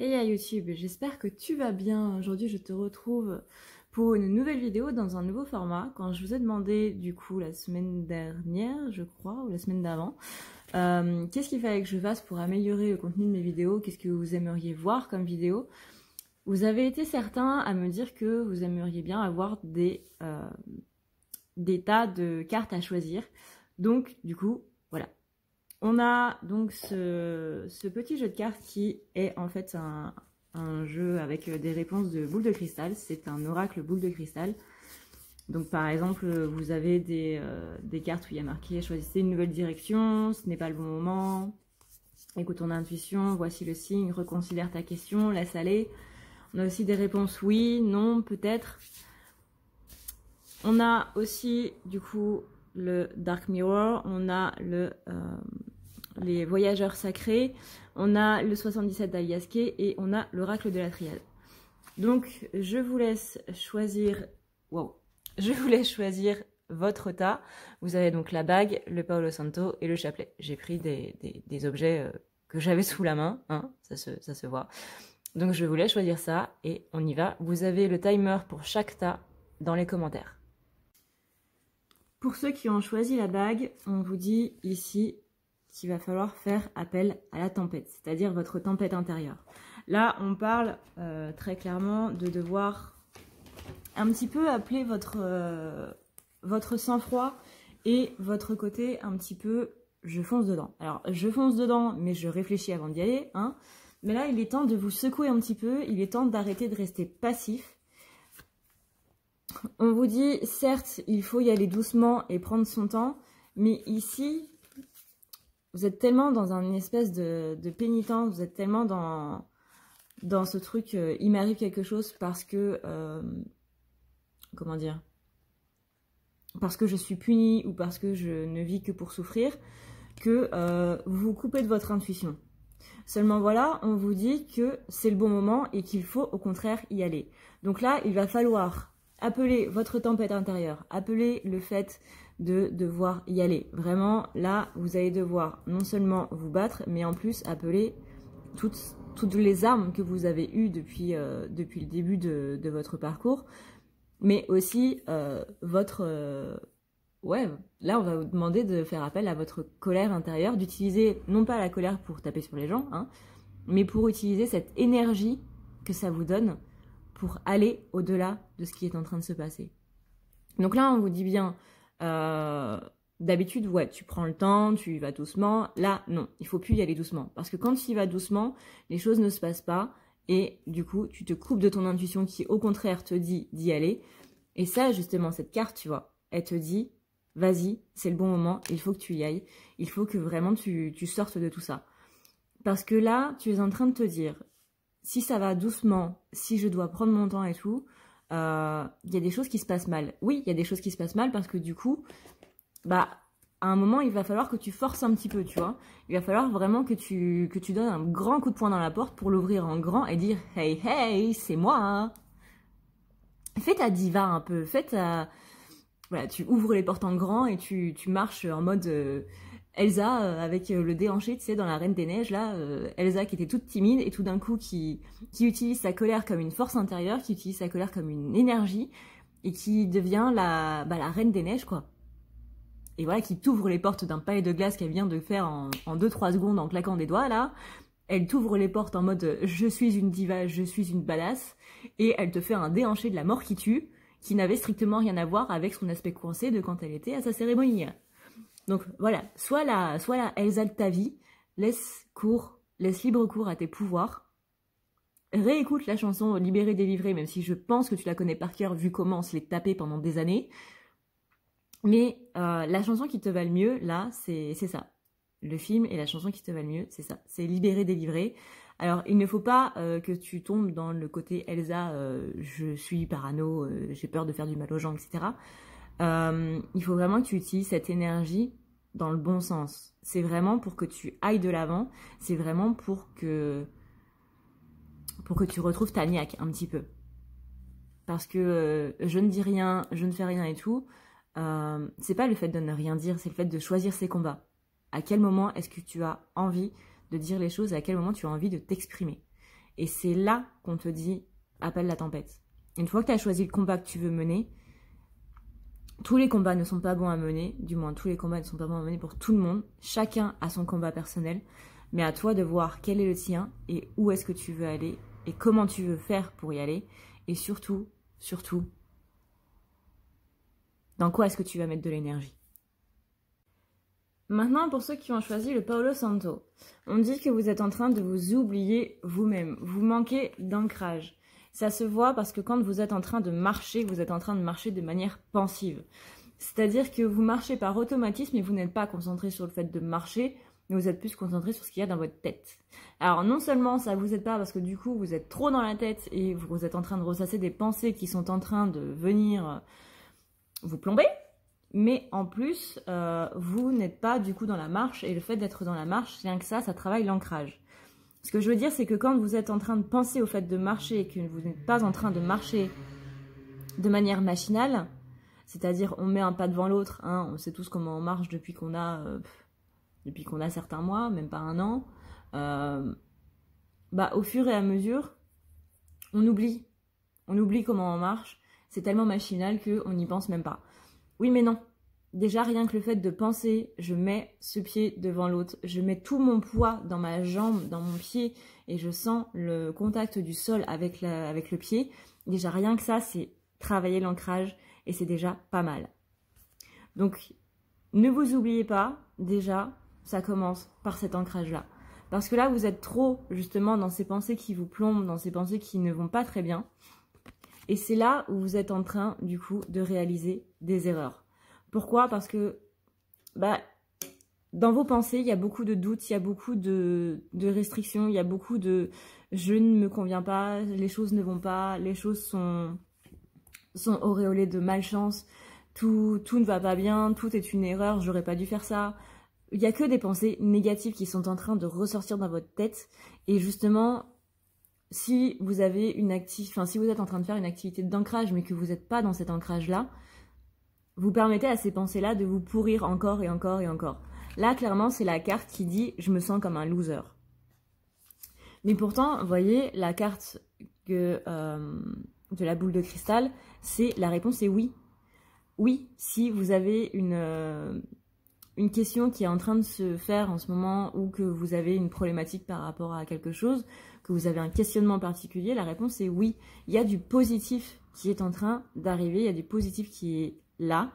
Hey à YouTube, j'espère que tu vas bien. Aujourd'hui, je te retrouve pour une nouvelle vidéo dans un nouveau format. Quand je vous ai demandé, du coup, la semaine dernière, je crois, ou la semaine d'avant, qu'est-ce qu'il fallait que je fasse pour améliorer le contenu de mes vidéos, qu'est-ce que vous aimeriez voir comme vidéo, vous avez été certains à me dire que vous aimeriez bien avoir des tas de cartes à choisir. Donc, du coup, voilà. On a donc ce petit jeu de cartes qui est en fait un jeu avec des réponses de boules de cristal. C'est un oracle boule de cristal. Donc par exemple, vous avez des cartes où il y a marqué « Choisissez une nouvelle direction, ce n'est pas le bon moment, écoute ton intuition, voici le signe, reconsidère ta question, laisse aller ». On a aussi des réponses « Oui »,« Non »,« Peut-être ». On a aussi du coup le Dark Mirror, on a les voyageurs sacrés, on a le 77 d'Aliaske et on a l'oracle de la triade. Donc je vous laisse choisir, votre tas. Vous avez donc la bague, le Palo Santo et le chapelet. J'ai pris des objets que j'avais sous la main, hein, ça se voit. Donc je vous laisse choisir ça et on y va. Vous avez le timer pour chaque tas dans les commentaires. Pour ceux qui ont choisi la bague, on vous dit ici qu'il va falloir faire appel à la tempête, c'est-à-dire votre tempête intérieure. Là, on parle très clairement de devoir un petit peu appeler votre sang-froid et votre côté un petit peu « je fonce dedans ». Alors, je fonce dedans, mais je réfléchis avant d'y aller, hein. Mais là, il est temps de vous secouer un petit peu, il est temps d'arrêter de rester passif. On vous dit, certes, il faut y aller doucement et prendre son temps, mais ici, vous êtes tellement dans une espèce de pénitence, vous êtes tellement dans ce truc, il m'arrive quelque chose parce que, comment dire, parce que je suis punie ou parce que je ne vis que pour souffrir, que vous vous coupez de votre intuition. Seulement voilà, on vous dit que c'est le bon moment et qu'il faut au contraire y aller. Donc là, il va falloir appeler votre tempête intérieure, appeler le fait de devoir y aller. Vraiment, là, vous allez devoir non seulement vous battre, mais en plus appeler toutes les armes que vous avez eues depuis le début de votre parcours, mais aussi ouais, là, on va vous demander de faire appel à votre colère intérieure, d'utiliser, non pas la colère pour taper sur les gens, hein, mais pour utiliser cette énergie que ça vous donne pour aller au-delà de ce qui est en train de se passer. Donc là, on vous dit bien, d'habitude, ouais, tu prends le temps, tu y vas doucement. Là, non, il faut plus y aller doucement. Parce que quand tu y vas doucement, les choses ne se passent pas. Et du coup, tu te coupes de ton intuition qui, au contraire, te dit d'y aller. Et ça, justement, cette carte, tu vois, elle te dit, vas-y, c'est le bon moment, il faut que tu y ailles. Il faut que vraiment tu sortes de tout ça. Parce que là, tu es en train de te dire, si ça va doucement, si je dois prendre mon temps et tout, il y a des choses qui se passent mal. Oui, il y a des choses qui se passent mal parce que du coup, bah, à un moment, il va falloir que tu forces un petit peu, tu vois. Il va falloir vraiment que tu donnes un grand coup de poing dans la porte pour l'ouvrir en grand et dire « Hey, hey, c'est moi hein !» Fais ta diva un peu, fais ta... Voilà, tu ouvres les portes en grand et tu marches en mode... Elsa avec le déhanché, tu sais, dans la Reine des Neiges, là, Elsa qui était toute timide et tout d'un coup qui utilise sa colère comme une force intérieure, qui utilise sa colère comme une énergie et qui devient la Reine des Neiges, quoi. Et voilà, qui t'ouvre les portes d'un palais de glace qu'elle vient de faire en 2-3 secondes en claquant des doigts, là. Elle t'ouvre les portes en mode « je suis une diva, je suis une badass » et elle te fait un déhanché de la mort qui tue, qui n'avait strictement rien à voir avec son aspect coincé de quand elle était à sa cérémonie. Donc voilà, soit la Elsa de ta vie, laisse libre cours à tes pouvoirs. Réécoute la chanson Libérée, délivrée, même si je pense que tu la connais par cœur vu comment on se l'est tapé pendant des années. Mais la chanson qui te va le mieux, là, c'est ça. Le film et la chanson qui te va le mieux, c'est ça. C'est Libérée, délivrée. Alors, il ne faut pas que tu tombes dans le côté Elsa, je suis parano, j'ai peur de faire du mal aux gens, etc. Il faut vraiment que tu utilises cette énergie dans le bon sens. C'est vraiment pour que tu ailles de l'avant. C'est vraiment pour que tu retrouves ta niaque un petit peu. Parce que je ne dis rien, je ne fais rien et tout. C'est pas le fait de ne rien dire, c'est le fait de choisir ses combats. À quel moment est-ce que tu as envie de dire les choses et à quel moment tu as envie de t'exprimer. Et c'est là qu'on te dit, appelle la tempête. Une fois que tu as choisi le combat que tu veux mener, tous les combats ne sont pas bons à mener, du moins tous les combats ne sont pas bons à mener pour tout le monde. Chacun a son combat personnel, mais à toi de voir quel est le tien et où est-ce que tu veux aller et comment tu veux faire pour y aller. Et surtout, dans quoi est-ce que tu vas mettre de l'énergie. Maintenant, pour ceux qui ont choisi le Palo Santo, on dit que vous êtes en train de vous oublier vous-même. Vous manquez d'ancrage. Ça se voit parce que quand vous êtes en train de marcher, vous êtes en train de marcher de manière pensive. C'est-à-dire que vous marchez par automatisme et vous n'êtes pas concentré sur le fait de marcher, mais vous êtes plus concentré sur ce qu'il y a dans votre tête. Alors non seulement ça vous aide pas parce que du coup vous êtes trop dans la tête et vous êtes en train de ressasser des pensées qui sont en train de venir vous plomber, mais en plus vous n'êtes pas du coup dans la marche et le fait d'être dans la marche, rien que ça travaille l'ancrage. Ce que je veux dire, c'est que quand vous êtes en train de penser au fait de marcher et que vous n'êtes pas en train de marcher de manière machinale, c'est-à-dire on met un pas devant l'autre, hein, on sait tous comment on marche depuis qu'on a certains mois, même pas un an, au fur et à mesure, on oublie comment on marche, c'est tellement machinal qu'on n'y pense même pas. Oui mais non. Déjà, rien que le fait de penser, je mets ce pied devant l'autre, je mets tout mon poids dans ma jambe, dans mon pied, et je sens le contact du sol avec le pied. Déjà, rien que ça, c'est travailler l'ancrage, et c'est déjà pas mal. Donc, ne vous oubliez pas, déjà, ça commence par cet ancrage-là. Parce que là, vous êtes trop, justement, dans ces pensées qui vous plombent, dans ces pensées qui ne vont pas très bien. Et c'est là où vous êtes en train, du coup, de réaliser des erreurs. Pourquoi? Parce que dans vos pensées, il y a beaucoup de doutes, il y a beaucoup de restrictions, il y a beaucoup de « je ne me conviens pas, les choses ne vont pas, les choses sont auréolées de malchance, tout ne va pas bien, tout est une erreur, j'aurais pas dû faire ça ». Il n'y a que des pensées négatives qui sont en train de ressortir dans votre tête. Et justement, si vous avez si vous êtes en train de faire une activité d'ancrage, mais que vous n'êtes pas dans cet ancrage-là, vous permettez à ces pensées-là de vous pourrir encore et encore et encore. Là, clairement, c'est la carte qui dit « je me sens comme un loser ». Mais pourtant, vous voyez, la carte de la boule de cristal, la réponse est oui. Oui, si vous avez une question qui est en train de se faire en ce moment ou que vous avez une problématique par rapport à quelque chose, que vous avez un questionnement particulier, la réponse est oui. Il y a du positif qui est en train d'arriver, il y a du positif qui est là,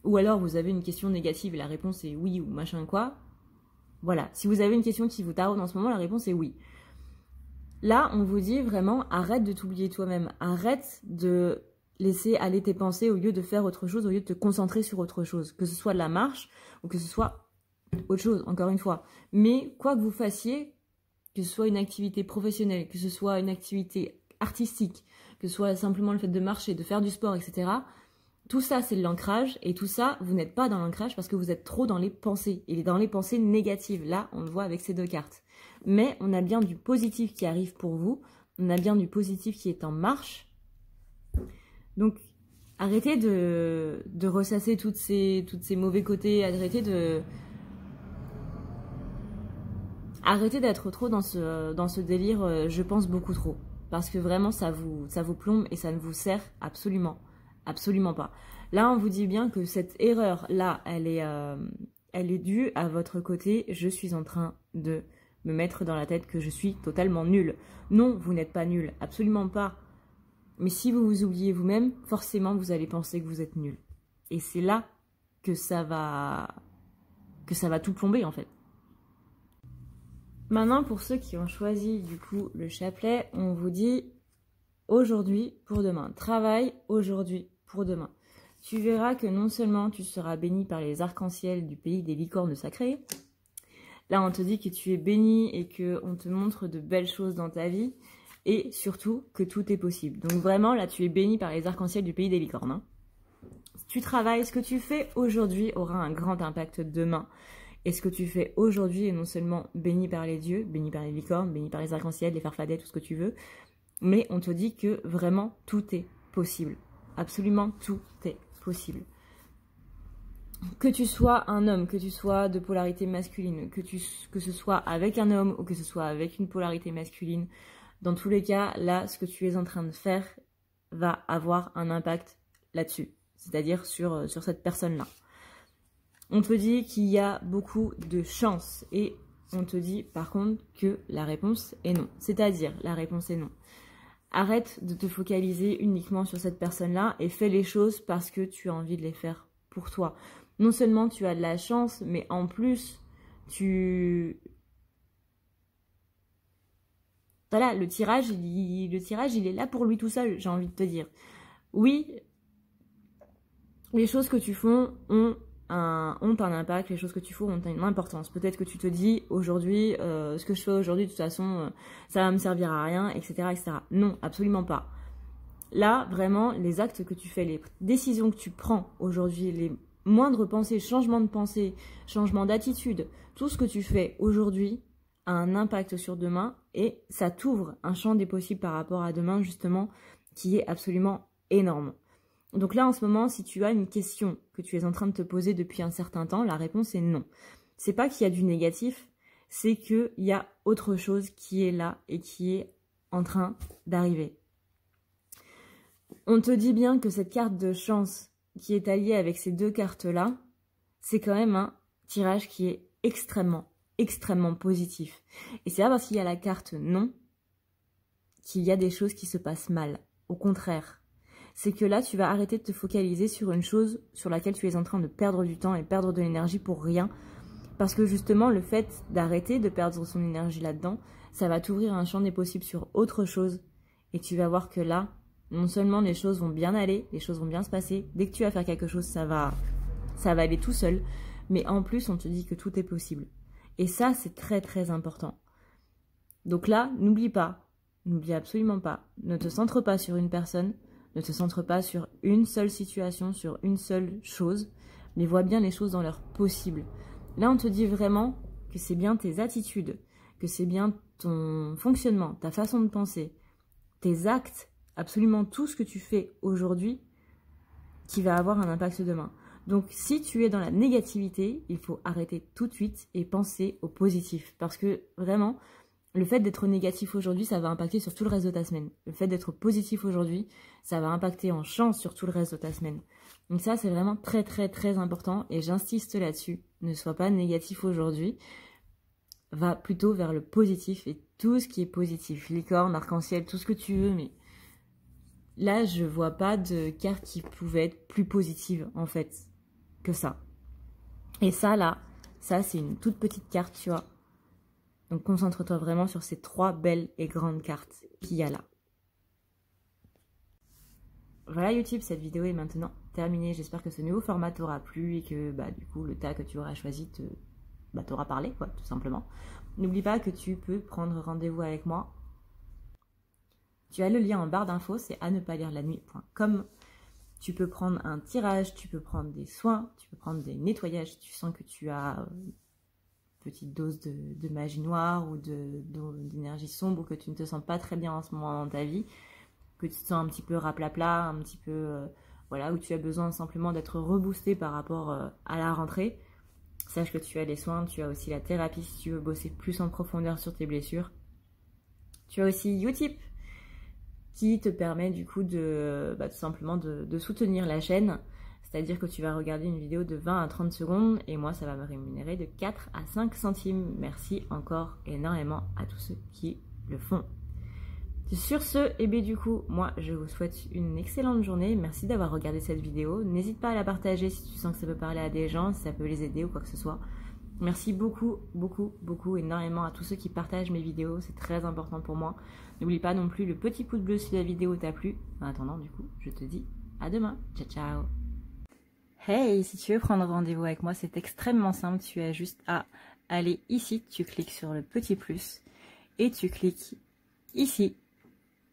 ou alors vous avez une question négative et la réponse est oui ou machin quoi. Voilà, si vous avez une question qui vous taraude en ce moment, la réponse est oui. Là, on vous dit vraiment, arrête de t'oublier toi-même, arrête de laisser aller tes pensées au lieu de faire autre chose, au lieu de te concentrer sur autre chose, que ce soit de la marche ou que ce soit autre chose, encore une fois. Mais quoi que vous fassiez, que ce soit une activité professionnelle, que ce soit une activité artistique, que ce soit simplement le fait de marcher, de faire du sport, etc., tout ça, c'est de l'ancrage, et tout ça, vous n'êtes pas dans l'ancrage parce que vous êtes trop dans les pensées, et dans les pensées négatives. Là, on le voit avec ces deux cartes. Mais on a bien du positif qui arrive pour vous, on a bien du positif qui est en marche. Donc, arrêtez de ressasser toutes ces mauvais côtés, arrêtez d'être trop dans ce délire je pense beaucoup trop. Parce que vraiment, ça vous plombe et ça ne vous sert absolument pas. Là, on vous dit bien que cette erreur-là, elle est due à votre côté. Je suis en train de me mettre dans la tête que je suis totalement nulle. Non, vous n'êtes pas nul, absolument pas. Mais si vous vous oubliez vous-même, forcément, vous allez penser que vous êtes nul. Et c'est là que ça va tout plomber, en fait. Maintenant, pour ceux qui ont choisi, du coup, le chapelet, on vous dit aujourd'hui pour demain. Travaille aujourd'hui pour demain. Tu verras que non seulement tu seras béni par les arcs-en-ciel du pays des licornes sacrées, là on te dit que tu es béni et qu'on te montre de belles choses dans ta vie, et surtout que tout est possible. Donc vraiment, là tu es béni par les arcs-en-ciel du pays des licornes. Hein. Tu travailles, ce que tu fais aujourd'hui aura un grand impact demain. Et ce que tu fais aujourd'hui est non seulement béni par les dieux, béni par les licornes, béni par les arcs-en-ciel, les farfadets, tout ce que tu veux, mais on te dit que vraiment tout est possible. Absolument tout est possible. Que tu sois un homme, que tu sois de polarité masculine, que ce soit avec un homme ou que ce soit avec une polarité masculine, Dans tous les cas, là, ce que tu es en train de faire va avoir un impact là-dessus, c'est-à-dire sur cette personne-là. On te dit qu'il y a beaucoup de chance et on te dit par contre que la réponse est non. C'est-à-dire, la réponse est non. Arrête de te focaliser uniquement sur cette personne-là et fais les choses parce que tu as envie de les faire pour toi. Non seulement tu as de la chance, mais en plus, Voilà, le tirage, il est là pour lui tout seul, j'ai envie de te dire. Oui, les choses que tu fais ont un impact, les choses que tu fais ont une importance. Peut-être que tu te dis, aujourd'hui, ce que je fais aujourd'hui, de toute façon, ça va me servir à rien, etc., etc. Non, absolument pas. Là, vraiment, les actes que tu fais, les décisions que tu prends aujourd'hui, les moindres pensées, changements de pensée, changements d'attitude, tout ce que tu fais aujourd'hui a un impact sur demain et ça t'ouvre un champ des possibles par rapport à demain, justement, qui est absolument énorme. Donc là, en ce moment, si tu as une question que tu es en train de te poser depuis un certain temps, la réponse est non. C'est pas qu'il y a du négatif, c'est qu'il y a autre chose qui est là et qui est en train d'arriver. On te dit bien que cette carte de chance qui est alliée avec ces deux cartes-là, c'est quand même un tirage qui est extrêmement positif. Et c'est pas parce qu'il y a la carte non qu'il y a des choses qui se passent mal. Au contraire. C'est que là, tu vas arrêter de te focaliser sur une chose sur laquelle tu es en train de perdre du temps et perdre de l'énergie pour rien. Parce que justement, le fait d'arrêter de perdre son énergie là-dedans, ça va t'ouvrir un champ des possibles sur autre chose. Et tu vas voir que là, non seulement les choses vont bien aller, les choses vont bien se passer. Dès que tu vas faire quelque chose, ça va aller tout seul. Mais en plus, on te dit que tout est possible. Et ça, c'est très important. Donc là, n'oublie absolument pas, ne te centre pas sur une personne. Ne te centre pas sur une seule situation, sur une seule chose, mais vois bien les choses dans leur possible. Là, on te dit vraiment que c'est bien tes attitudes, que c'est bien ton fonctionnement, ta façon de penser, tes actes, absolument tout ce que tu fais aujourd'hui qui va avoir un impact demain. Donc, si tu es dans la négativité, il faut arrêter tout de suite et penser au positif. Parce que vraiment, le fait d'être négatif aujourd'hui, ça va impacter sur tout le reste de ta semaine. Le fait d'être positif aujourd'hui, ça va impacter en chance sur tout le reste de ta semaine. Donc ça, c'est vraiment très important et j'insiste là-dessus. Ne sois pas négatif aujourd'hui. Va plutôt vers le positif et tout ce qui est positif. Licorne, arc-en-ciel, tout ce que tu veux, mais là, je vois pas de carte qui pouvait être plus positive, en fait, que ça. Et ça, là, ça, c'est une toute petite carte, tu vois. Donc, concentre-toi vraiment sur ces 3 belles et grandes cartes qu'il y a là. Voilà YouTube, cette vidéo est maintenant terminée. J'espère que ce nouveau format t'aura plu et que du coup, le tas que tu auras choisi t'aura parlé, quoi, tout simplement. N'oublie pas que tu peux prendre rendez-vous avec moi. Tu as le lien en barre d'infos, c'est à ne pas lire la nuit.com. Tu peux prendre un tirage, tu peux prendre des soins, tu peux prendre des nettoyages si tu sens que tu as petite dose de magie noire ou d'énergie sombre ou que tu ne te sens pas très bien en ce moment dans ta vie, que tu te sens un petit peu raplapla, un petit peu, voilà, où tu as besoin simplement d'être reboosté par rapport à la rentrée. Sache que tu as les soins, tu as aussi la thérapie si tu veux bosser plus en profondeur sur tes blessures. Tu as aussi Utip qui te permet du coup tout simplement de soutenir la chaîne. C'est-à-dire que tu vas regarder une vidéo de 20 à 30 secondes et moi, ça va me rémunérer de 4 à 5 centimes. Merci encore énormément à tous ceux qui le font. Sur ce, et bien du coup, moi, je vous souhaite une excellente journée. Merci d'avoir regardé cette vidéo. N'hésite pas à la partager si tu sens que ça peut parler à des gens, si ça peut les aider ou quoi que ce soit. Merci beaucoup, énormément à tous ceux qui partagent mes vidéos. C'est très important pour moi. N'oublie pas non plus le petit pouce bleu si la vidéo t'a plu. En attendant, du coup, je te dis à demain. Ciao, ciao. Hey, si tu veux prendre rendez-vous avec moi, c'est extrêmement simple. Tu as juste à aller ici, tu cliques sur le petit plus et tu cliques ici.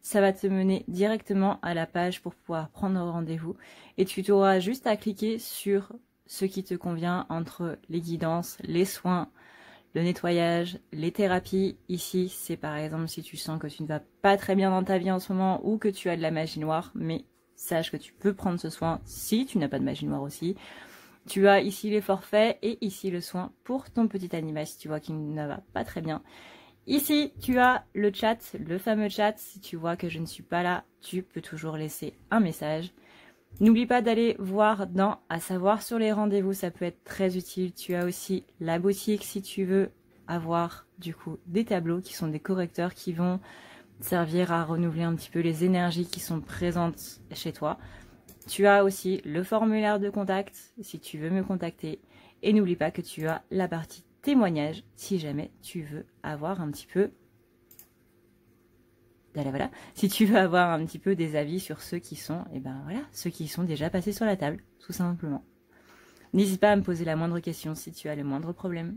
Ça va te mener directement à la page pour pouvoir prendre rendez-vous. Et tu auras juste à cliquer sur ce qui te convient entre les guidances, les soins, le nettoyage, les thérapies. Ici, c'est par exemple si tu sens que tu ne vas pas très bien dans ta vie en ce moment ou que tu as de la magie noire, mais sache que tu peux prendre ce soin si tu n'as pas de magie noire aussi. Tu as ici les forfaits et ici le soin pour ton petit animal si tu vois qu'il ne va pas très bien. Ici, tu as le chat, le fameux chat. Si tu vois que je ne suis pas là, tu peux toujours laisser un message. N'oublie pas d'aller voir dans à savoir sur les rendez-vous, ça peut être très utile. Tu as aussi la boutique si tu veux avoir du coup des tableaux qui sont des correcteurs qui vont servir à renouveler un petit peu les énergies qui sont présentes chez toi. Tu as aussi le formulaire de contact si tu veux me contacter. Et n'oublie pas que tu as la partie témoignage si jamais tu veux avoir un petit peu... Voilà. Si tu veux avoir un petit peu des avis sur ceux qui sont, et ben voilà, ceux qui sont déjà passés sur la table, tout simplement. N'hésite pas à me poser la moindre question si tu as le moindre problème.